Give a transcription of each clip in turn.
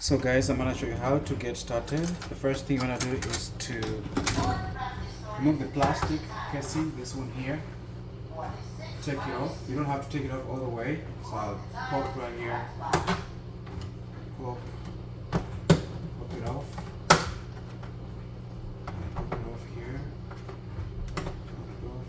So guys, I'm gonna show you how to get started. The first thing you wanna do is to remove the plastic casing, this one here. Take it off. You don't have to take it off all the way. So I'll pop right here. Pop it off. Pop it off here. Pop it off.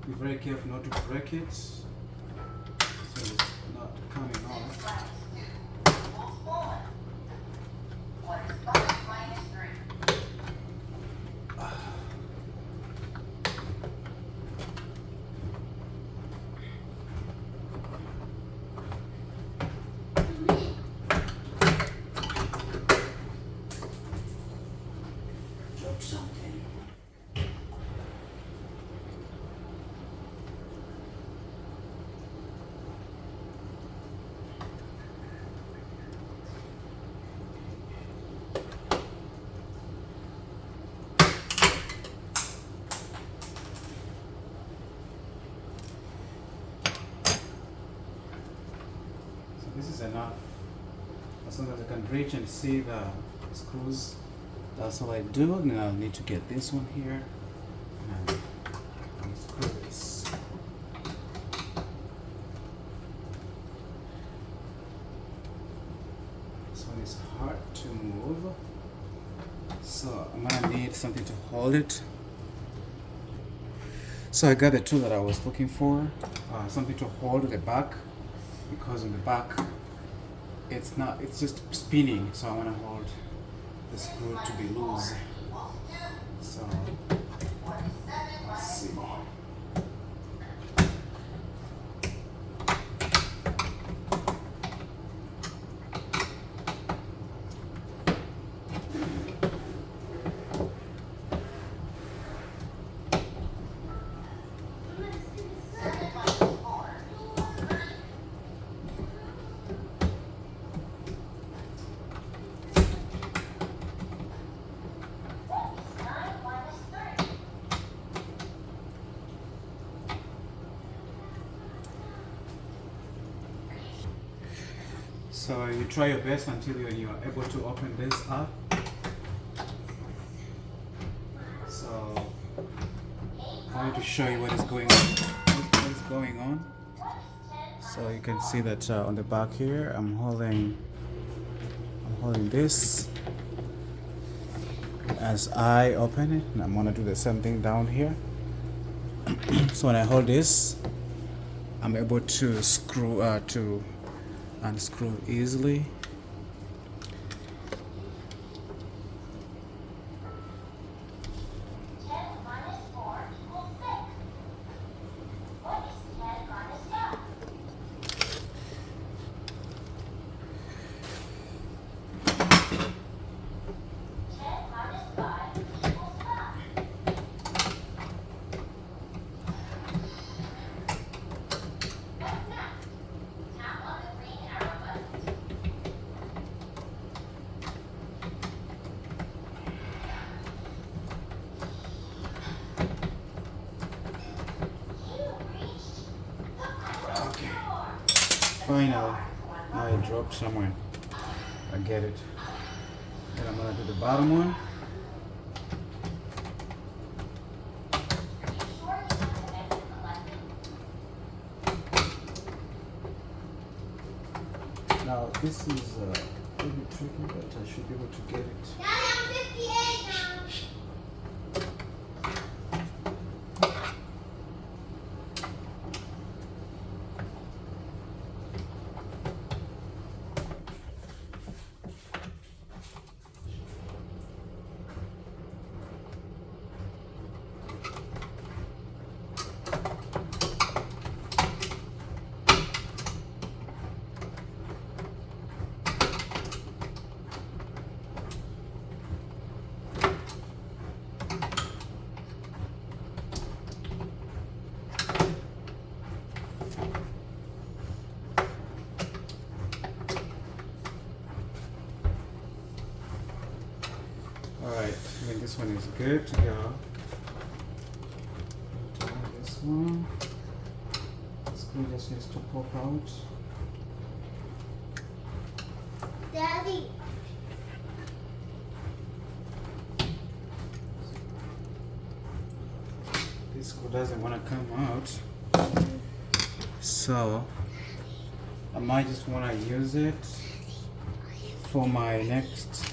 Be very careful not to break it, so it's not coming off. Drop something. This is enough. As long as I can reach and see the screws, that's all I do. And then I'll need to get this one here and unscrew this. This one is hard to move, so I'm gonna need something to hold it. So I got the tool that I was looking for, something to hold the back, because on the back it's just spinning, so I want to hold the screw to be loose. So let's see. So you try your best until you're able to open this up. So I wanted to show you what is going on. What is going on. So you can see that on the back here, I'm holding this as I open it, and I'm gonna do the same thing down here. So when I hold this, I'm able to unscrew easily. Finally, now it dropped somewhere. I get it. Then I'm gonna do the bottom one. Now this is a little tricky, but I should be able to get it. Daddy, I'm 58 now. think this one is good to go. This one. The screw just needs to pop out. Daddy. This screw doesn't want to come out. So I might just want to use it for my next.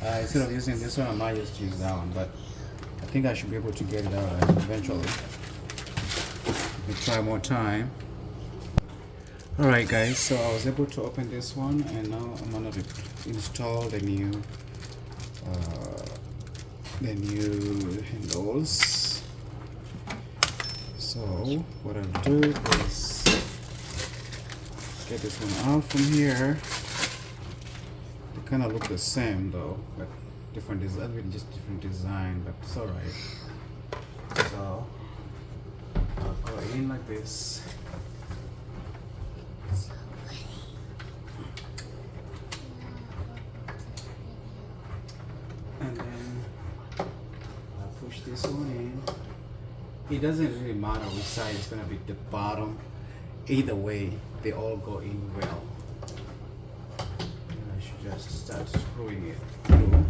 Instead of using this one, I might just use that one. But I think I should be able to get it out eventually. Let me try more time. Alright guys, so I was able to open this one, and now I'm gonna install the new handles. So what I'll do is get this one out from here. They kind of look the same though, but different design, just different design, but it's alright. So I'll go in like this. And then I'll push this one in. It doesn't really matter which side is going to be the bottom. Either way, they all go in well. And I should just start screwing it through.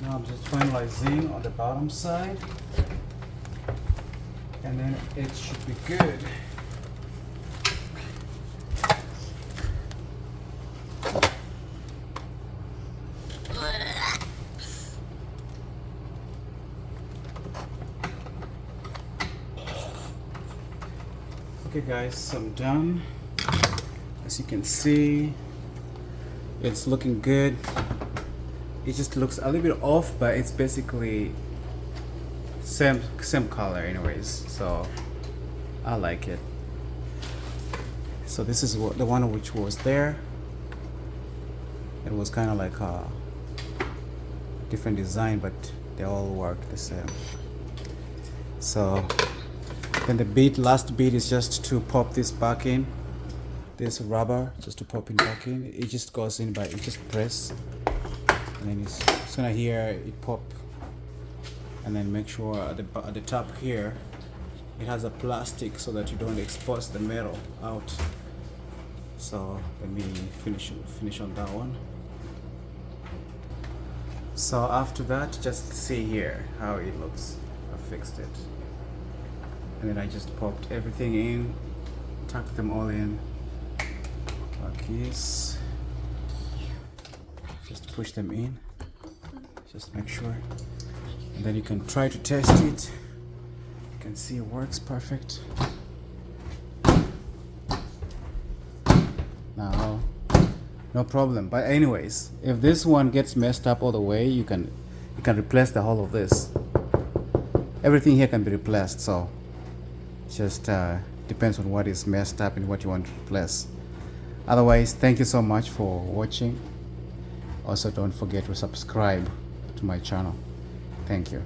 Now I'm just finalizing on the bottom side, and then it should be good. Okay guys, so I'm done. As you can see, it's looking good. It just looks a little bit off, but it's basically same color anyways, so I like it. So this is the one which was there. It was kind of like a different design, but they all work the same. So then the last bit is just to pop this back in, this rubber, just to pop it back in. It just goes in by, it just press, and then it's gonna hear it pop. And then make sure at the top here it has a plastic so that you don't expose the metal out. So let me finish on that one. So after that, just see here how it looks. I fixed it, and then I just popped everything in, tucked them all in like this. Just push them in, just make sure, and then you can try to test it. You can see it works perfect. Now no problem. But anyways, if this one gets messed up all the way, you can replace the whole of this. Everything here can be replaced, so just depends on what is messed up and what you want to replace. Otherwise, thank you so much for watching. Also, don't forget to subscribe to my channel. Thank you.